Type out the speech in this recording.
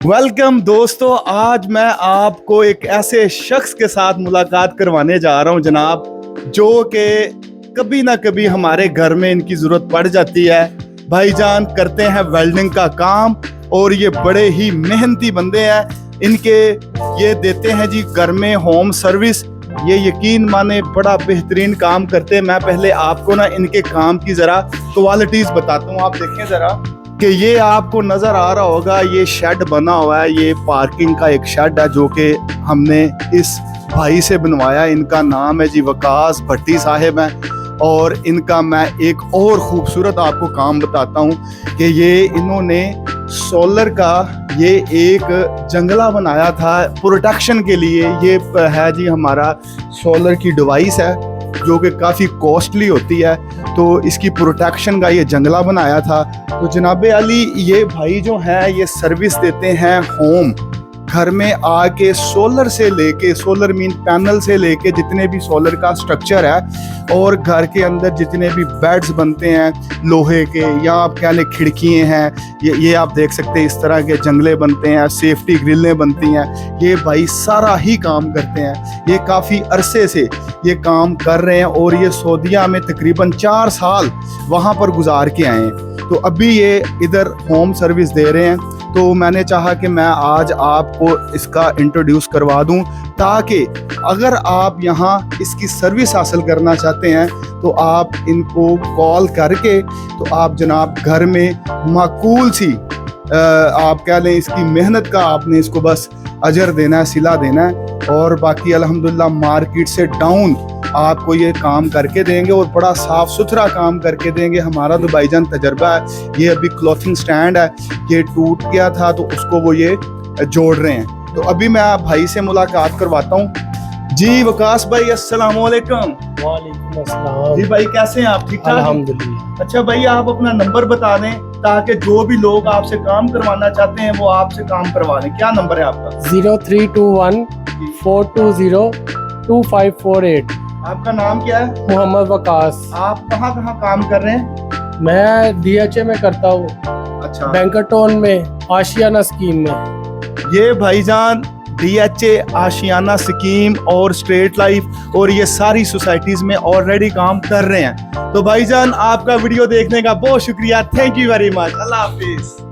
Welcome दोस्तों, आज मैं आपको एक ऐसे शख्स के साथ मुलाकात करवाने जा रहा हूं जनाब, जो कि कभी ना कभी हमारे घर में इनकी ज़रूरत पड़ जाती है। भाईजान करते हैं वेल्डिंग का काम और ये बड़े ही मेहनती बंदे हैं। इनके ये देते हैं जी घर में होम सर्विस। ये यकीन माने बड़ा बेहतरीन काम करते हैं। मैं पहले आपको ना इनके काम की ज़रा क्वालिटीज़ बताता हूँ। आप देखें ज़रा कि ये आपको नज़र आ रहा होगा, ये शेड बना हुआ है। ये पार्किंग का एक शेड है जो कि हमने इस भाई से बनवाया। इनका नाम है जी वकास भट्टी साहिब हैं। और इनका मैं एक और ख़ूबसूरत आपको काम बताता हूँ कि ये इन्होंने सोलर का ये एक जंगला बनाया था प्रोटेक्शन के लिए। ये है जी हमारा सोलर की डिवाइस है जो कि काफ़ी कॉस्टली होती है, तो इसकी प्रोटेक्शन का ये जंगला बनाया था। तो जनाबे अली ये भाई जो हैं ये सर्विस देते हैं होम, घर में आके सोलर से लेके, सोलर मीन पैनल से लेके जितने भी सोलर का स्ट्रक्चर है और घर के अंदर जितने भी बेड्स बनते हैं लोहे के, या आप कह लें खिड़कियाँ हैं, ये आप देख सकते हैं इस तरह के जंगले बनते हैं, सेफ्टी ग्रिलें बनती हैं। ये भाई सारा ही काम करते हैं। ये काफ़ी अरसे से ये काम कर रहे हैं और ये सऊदीया में तकरीबन 4 साल वहाँ पर गुजार के आए हैं। तो अभी ये इधर होम सर्विस दे रहे हैं। तो मैंने चाहा कि मैं आज आपको इसका इंट्रोड्यूस करवा दूं, ताकि अगर आप यहाँ इसकी सर्विस हासिल करना चाहते हैं तो आप इनको कॉल करके तो आप जनाब घर में माकूल सी आप कह लें इसकी मेहनत का आपने इसको बस अजर देना है, सिला देना है, और बाकी अल्हम्दुलिल्लाह मार्केट से डाउन आपको ये काम करके देंगे और बड़ा साफ़ सुथरा काम करके देंगे। हमारा तो भाईजान तजर्बा है। ये अभी क्लॉथिंग स्टैंड है, ये टूट गया था तो उसको वो ये जोड़ रहे हैं। तो अभी मैं आप भाई से मुलाकात करवाता हूँ। जी वकास भाई, अस्सलाम वालेकुम। वालेकुम अस्सलाम। जी भाई, कैसे हैं आप? ठीक ठाक? अल्हम्दुलिल्लाह। अच्छा भाई, आप अपना नंबर बता दें ताकि जो भी लोग आपसे काम करवाना चाहते हैं वो आपसे काम करवा लें। क्या नंबर है आपका? 0321 420 2548। आपका नाम क्या है? मोहम्मद वकास। आप कहाँ कहाँ काम कर रहे हैं? मैं DHA में करता हूँ, अच्छा, बैंकटोन में, आशियाना स्कीम में। ये भाईजान DHA, आशियाना स्कीम और स्ट्रेट लाइफ और ये सारी सोसाइटीज में ऑलरेडी काम कर रहे हैं। तो भाईजान आपका वीडियो देखने का बहुत शुक्रिया। Thank you very much. Allah Hafiz.